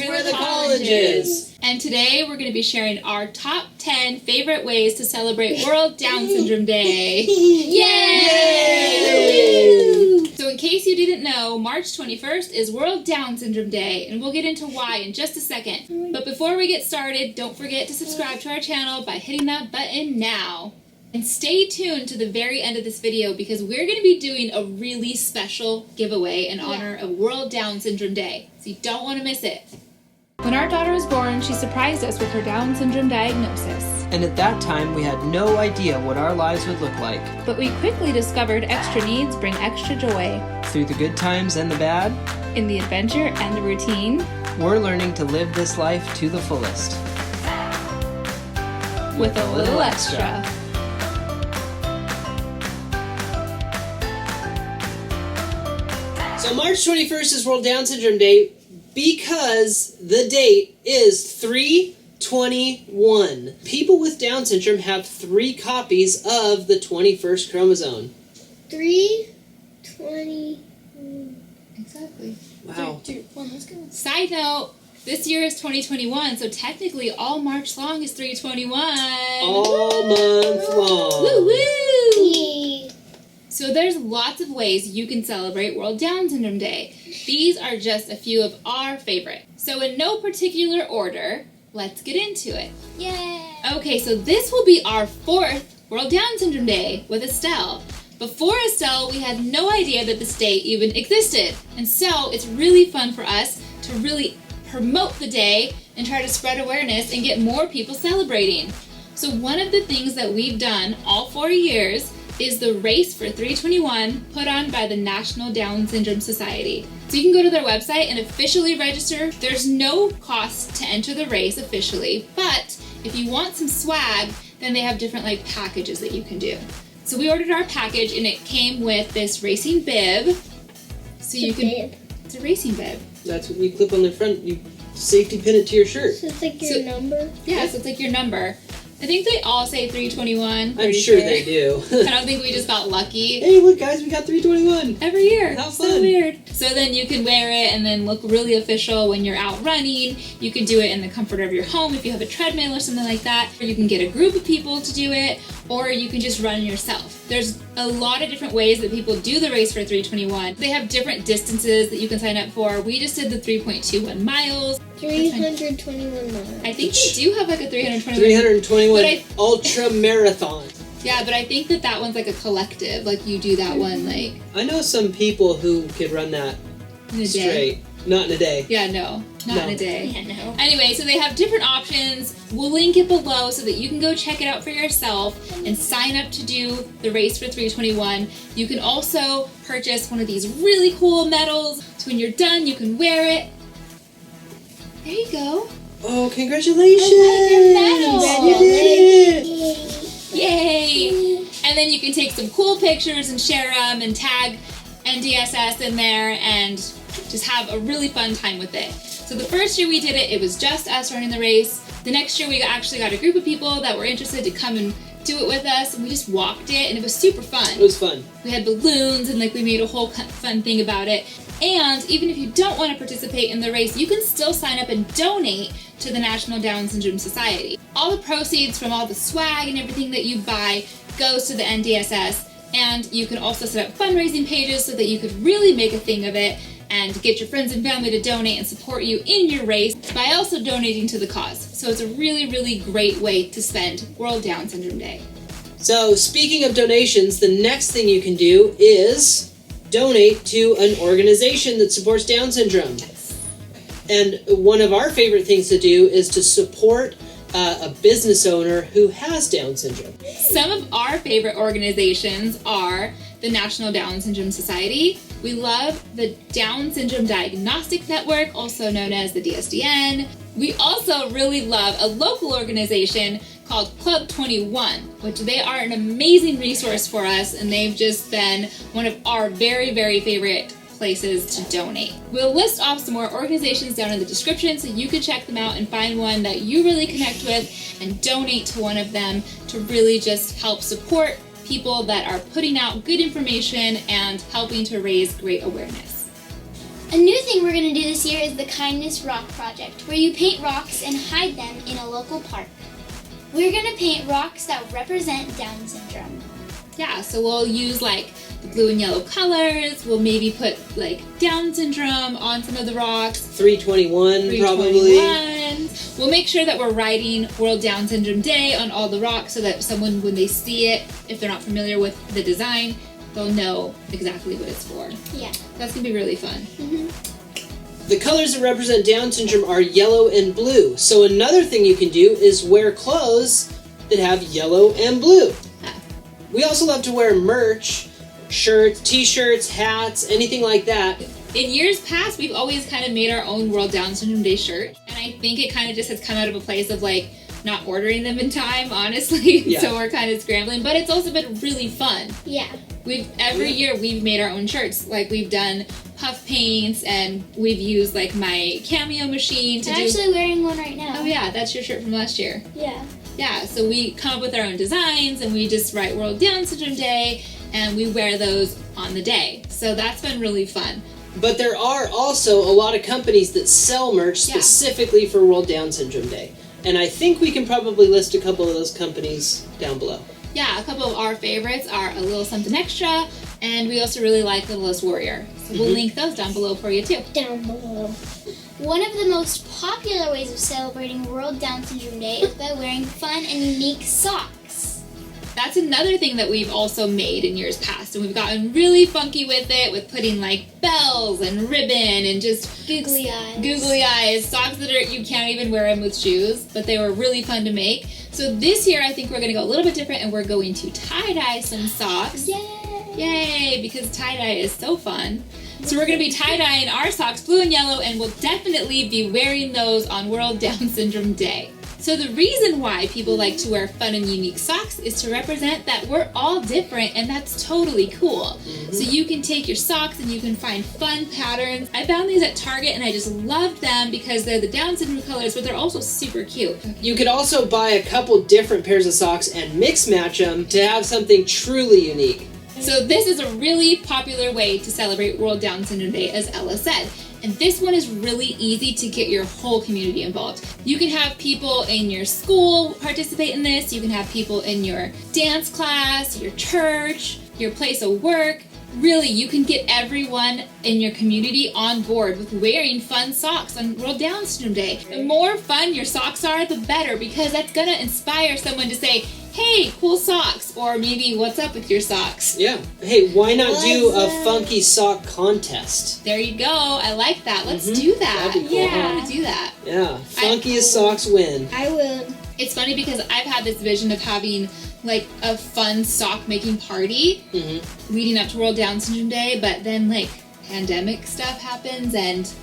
where the college is. And today we're going to be sharing our top 10 favorite ways to celebrate World Down Syndrome Day. Yay! So in case you didn't know, March 21st is World Down Syndrome Day, and we'll get into why in just a second. But before we get started, don't forget to subscribe to our channel by hitting that button now. And stay tuned to the very end of this video because we're going to be doing a really special giveaway in honor of World Down Syndrome Day. So you don't want to miss it. When our daughter was born, she surprised us with her Down syndrome diagnosis. And at that time, we had no idea what our lives would look like. But we quickly discovered extra needs bring extra joy. Through the good times and the bad, In the adventure and the routine, we're learning to live this life to the fullest. with a little extra. So March 21st is World Down Syndrome Day because the date is 3/21. People with Down syndrome have 3 copies of the 21st chromosome. 3/20. Exactly. Wow. 3, 2, 1, let's go. Side note, this year is 2021, so technically all March long is 3/21. All month long. Woo woo! Yay. So there's lots of ways you can celebrate World Down Syndrome Day. These are just a few of our favorite. So in no particular order, let's get into it. Yay. Okay, so this will be our 4th World Down Syndrome Day with Estelle. Before Estelle, we had no idea that this day even existed. And so it's really fun for us to really promote the day and try to spread awareness and get more people celebrating. So one of the things that we've done all 4 years is the Race for 321 put on by the National Down Syndrome Society. So you can go to their website and officially register. There's no cost to enter the race officially, but if you want some swag, then they have different packages that you can do. So we ordered our package and it came with this racing bib. So you can. Bib. It's a racing bib. That's what you clip on the front. You safety pin it to your shirt. So it's like your number? Yeah, so it's like your number. I think they all say 321. I'm sure they do. I don't think we just got lucky. Hey, look guys, we got 321. Every year. How So fun. weird. So then you can wear it and then look really official when you're out running. You can do it in the comfort of your home if you have a treadmill or something like that. Or you can get a group of people to do it, or you can just run yourself. There's a lot of different ways that people do the Race for 321. They have different distances that you can sign up for. We just did the 3.21 miles. 321 miles. I think they do have a 321. 321 But I- ultra marathon. Yeah, but I think that one's a collective. You do that one I know some people who could run that in a day. straight. Not in a day. Yeah, no, not No. in a day. Yeah, no. Anyway, so they have different options. We'll link it below so that you can go check it out for yourself and sign up to do the Race for 321. You can also purchase one of these really cool medals. So when you're done, you can wear it. There you go. Oh, congratulations! your medal. You did it! Yay! And then you can take some cool pictures and share them and tag NDSS in there and just have a really fun time with it. So the first year we did it, it was just us running the race. The next year we actually got a group of people that were interested to come and do it with us, and we just walked it, and it was super fun. It was fun. We had balloons, and we made a whole fun thing about it. And even if you don't want to participate in the race, you can still sign up and donate to the National Down Syndrome Society. All the proceeds from all the swag and everything that you buy goes to the NDSS, and you can also set up fundraising pages so that you could really make a thing of it and get your friends and family to donate and support you in your race by also donating to the cause. So it's a really, really great way to spend World Down Syndrome Day. So, speaking of donations, the next thing you can do is donate to an organization that supports Down syndrome. And one of our favorite things to do is to support a business owner who has Down syndrome. Some of our favorite organizations are the National Down Syndrome Society. We love the Down Syndrome Diagnostic Network, also known as the DSDN. We also really love a local organization called Club 21, which they are an amazing resource for us, and they've just been one of our very, very favorite places to donate. We'll list off some more organizations down in the description so you can check them out and find one that you really connect with and donate to one of them to really just help support people that are putting out good information and helping to raise great awareness. A new thing we're going to do this year is the Kindness Rock Project, where you paint rocks and hide them in a local park. We're going to paint rocks that represent Down syndrome. Yeah, so we'll use like the blue and yellow colors. We'll maybe put like Down syndrome on some of the rocks. 321 probably. 321. We'll make sure that we're writing World Down Syndrome Day on all the rocks so that someone, when they see it, if they're not familiar with the design, they'll know exactly what it's for. Yeah. That's going to be really fun. The colors that represent Down syndrome are yellow and blue. So another thing you can do is wear clothes that have yellow and blue. We also love to wear merch, shirts, t-shirts, hats, anything like that. In years past, we've always kind of made our own World Down Syndrome Day shirt. And I think it kind of just has come out of a place of like not ordering them in time, honestly. Yeah. So we're kind of scrambling. But it's also been really fun. Yeah. Every year we've made our own shirts. Like we've done puff paints and we've used like my Cameo machine to I'm do. actually wearing one right now. Oh yeah, that's your shirt from last year. Yeah. Yeah, so we come up with our own designs and we just write World Down Syndrome Day and we wear those on the day. So that's been really fun. But there are also a lot of companies that sell merch specifically for World Down Syndrome Day. And I think we can probably list a couple of those companies down below. Yeah, a couple of our favorites are A Little Something Extra, and we also really like Littlest Warrior. So we'll link those down below for you too. Down below. One of the most popular ways of celebrating World Down Syndrome Day is by wearing fun and unique socks. That's another thing that we've also made in years past, and we've gotten really funky with it, with putting like bells and ribbon and just Googly eyes. socks that you can't even wear them with shoes, but they were really fun to make. So this year I think we're going to go a little bit different and we're going to tie-dye some socks. Yay, because tie-dye is so fun. So we're going to be tie-dyeing our socks blue and yellow, and we'll definitely be wearing those on World Down Syndrome Day. So the reason why people like to wear fun and unique socks is to represent that we're all different, and that's totally cool. So you can take your socks and you can find fun patterns. I found these at Target and I just loved them because they're the Down syndrome colors, but they're also super cute. You could also buy a couple different pairs of socks and mix match them to have something truly unique. So this is a really popular way to celebrate World Down Syndrome Day, as Ella said. And this one is really easy to get your whole community involved. You can have people in your school participate in this. You can have people in your dance class, your church, your place of work. Really, you can get everyone in your community on board with wearing fun socks on World Down Syndrome Day. The more fun your socks are, the better, because that's gonna inspire someone to say, hey, cool socks, or maybe what's up with your socks? Yeah. Hey, why not do a funky sock contest? There you go. I like that. Let's do that. That'd be cool. Yeah, I want to do that. Yeah. Funkiest socks win. I will. It's funny because I've had this vision of having like a fun sock making party leading up to World Down Syndrome Day, but then like pandemic stuff happens and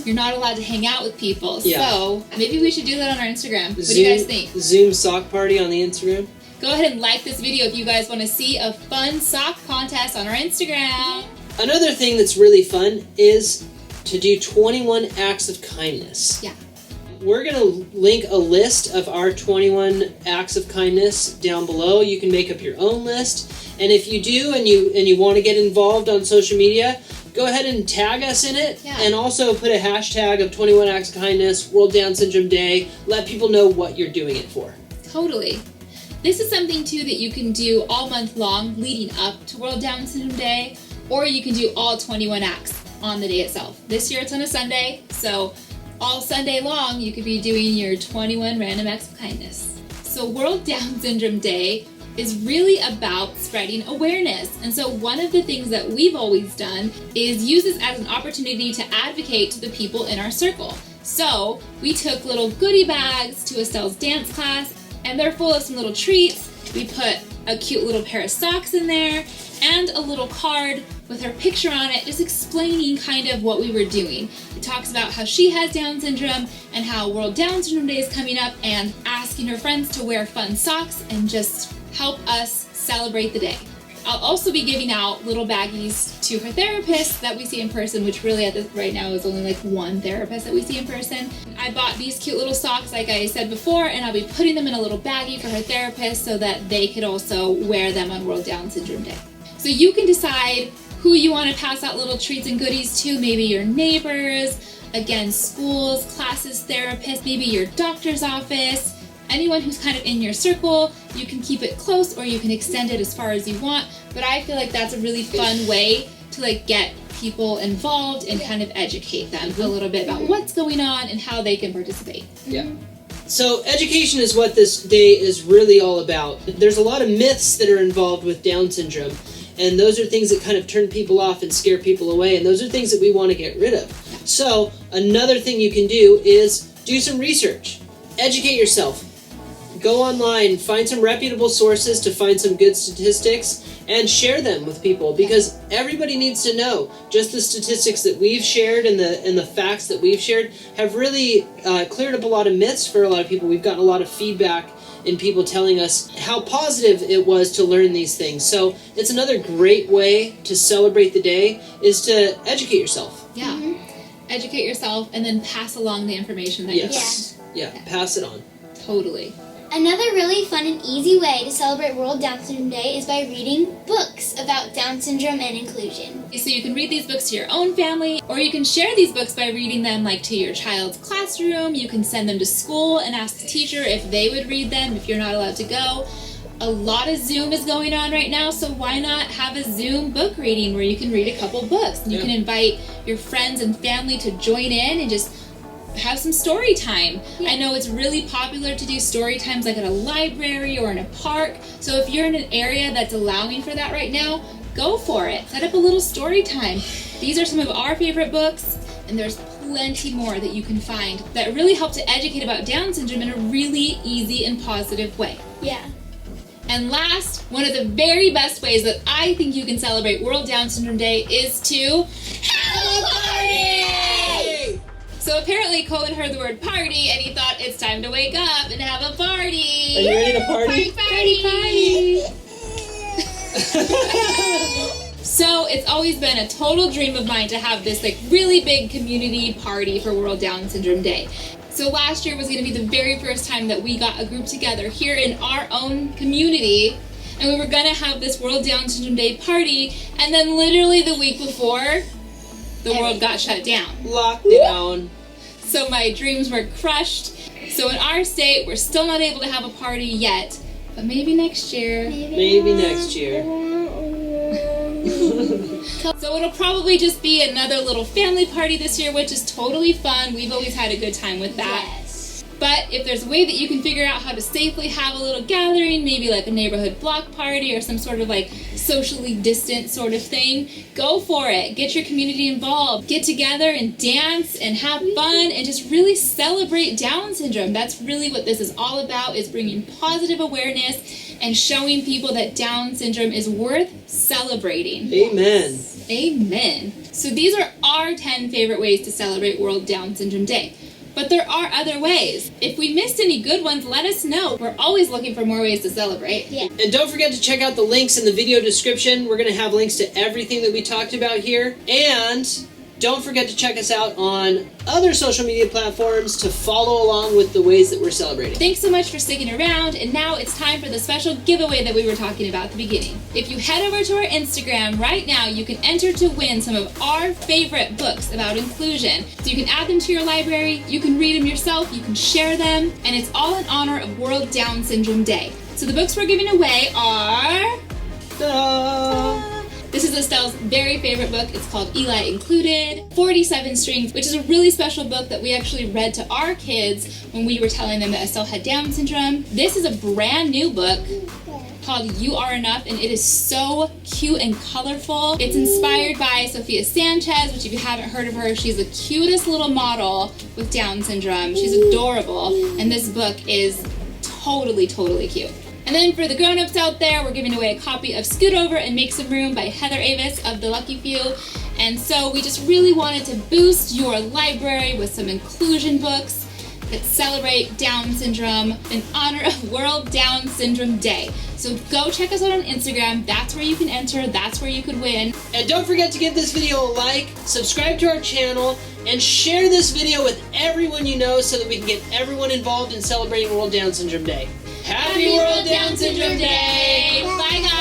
you're not allowed to hang out with people. Yeah. So maybe we should do that on our Instagram. What do you guys think? Zoom sock party on the Instagram? Go ahead and like this video if you guys want to see a fun sock contest on our Instagram. Another thing that's really fun is to do 21 acts of kindness. Yeah. We're going to link a list of our 21 acts of kindness down below. You can make up your own list. And if you do and you want to get involved on social media, go ahead and tag us in it. Yeah. And also put a hashtag of 21 acts of kindness, World Down Syndrome Day. Let people know what you're doing it for. Totally. This is something too that you can do all month long leading up to World Down Syndrome Day, or you can do all 21 acts on the day itself. This year it's on a Sunday, so all Sunday long you could be doing your 21 random acts of kindness. So World Down Syndrome Day is really about spreading awareness. And so one of the things that we've always done is use this as an opportunity to advocate to the people in our circle. So we took little goodie bags to Estelle's dance class, and they're full of some little treats. We put a cute little pair of socks in there and a little card with her picture on it, just explaining kind of what we were doing. It talks about how she has Down syndrome and how World Down Syndrome Day is coming up, and asking her friends to wear fun socks and just help us celebrate the day. I'll also be giving out little baggies to her therapist that we see in person, which really right now is only like one therapist that we see in person. I bought these cute little socks, like I said before, and I'll be putting them in a little baggie for her therapist so that they could also wear them on World Down Syndrome Day. So you can decide who you want to pass out little treats and goodies to, maybe your neighbors, again, schools, classes, therapists, maybe your doctor's office, anyone who's kind of in your circle. You can keep it close or you can extend it as far as you want, but I feel like that's a really fun way to like get people involved and kind of educate them a little bit about what's going on and how they can participate. Yeah. So education is what this day is really all about. There's a lot of myths that are involved with Down syndrome, and those are things that kind of turn people off and scare people away, and those are things that we want to get rid of. So another thing you can do is do some research. Educate yourself. Go online, find some reputable sources to find some good statistics, and share them with people, because everybody needs to know. Just the statistics that we've shared and the facts that we've shared have really cleared up a lot of myths for a lot of people. We've gotten a lot of feedback in people telling us how positive it was to learn these things. So it's another great way to celebrate the day is to educate yourself. Yeah. Educate yourself and then pass along the information that you Yes. Yeah, pass it on. get. Totally. Another really fun and easy way to celebrate World Down Syndrome Day is by reading books about Down syndrome and inclusion. So you can read these books to your own family, or you can share these books by reading them like to your child's classroom. You can send them to school and ask the teacher if they would read them if you're not allowed to go. A lot of Zoom is going on right now, so why not have a Zoom book reading where you can read a couple books? And you can invite your friends and family to join in and just have some story time. I know it's really popular to do story times like at a library or in a park. So if you're in an area that's allowing for that right now, go for it. Set up a little story time. These are some of our favorite books, and there's plenty more that you can find that really help to educate about Down syndrome in a really easy and positive way. Yeah. And last, one of the very best ways that I think you can celebrate World Down Syndrome Day is to have a party! So apparently Colin heard the word party and he thought it's time to wake up and have a party. Are you ready to party? Party! So it's always been a total dream of mine to have this like really big community party for World Down Syndrome Day. So last year was going to be the very first time that we got a group together here in our own community, and we were going to have this World Down Syndrome Day party, and then literally the week before, the world got shut down. Lockdown. So my dreams were crushed. So in our state, we're still not able to have a party yet, but maybe next year. Maybe next year. So it'll probably just be another little family party this year, which is totally fun. We've always had a good time with that. Yes. But if there's a way that you can figure out how to safely have a little gathering, maybe like a neighborhood block party or some sort of like socially distant sort of thing, go for it. Get your community involved. Get together and dance and have fun and just really celebrate Down syndrome. That's really what this is all about, is bringing positive awareness and showing people that Down syndrome is worth celebrating. Amen. Amen. So these are our 10 favorite ways to celebrate World Down Syndrome Day. But there are other ways. If we missed any good ones, let us know. We're always looking for more ways to celebrate. Yeah. And don't forget to check out the links in the video description. We're going to have links to everything that we talked about here. And don't forget to check us out on other social media platforms to follow along with the ways that we're celebrating. Thanks so much for sticking around, and now it's time for the special giveaway that we were talking about at the beginning. If you head over to our Instagram right now, you can enter to win some of our favorite books about inclusion. So you can add them to your library, you can read them yourself, you can share them, and it's all in honor of World Down Syndrome Day. So the books we're giving away are... Ta-da! This is Estelle's very favorite book. It's called Eli Included, 47 Strings, which is a really special book that we actually read to our kids when we were telling them that Estelle had Down syndrome. This is a brand new book called You Are Enough, and it is so cute and colorful. It's inspired by Sophia Sanchez, which if you haven't heard of her, she's the cutest little model with Down syndrome. She's adorable, and this book is totally, totally cute. And then for the grown-ups out there, we're giving away a copy of Scoot Over and Make Some Room by Heather Avis of The Lucky Few. And so we just really wanted to boost your library with some inclusion books that celebrate Down syndrome in honor of World Down Syndrome Day. So go check us out on Instagram. That's where you can enter. That's where you could win. And don't forget to give this video a like, subscribe to our channel, and share this video with everyone you know so that we can get everyone involved in celebrating World Down Syndrome Day. Happy World Down Syndrome Day! Bye, guys!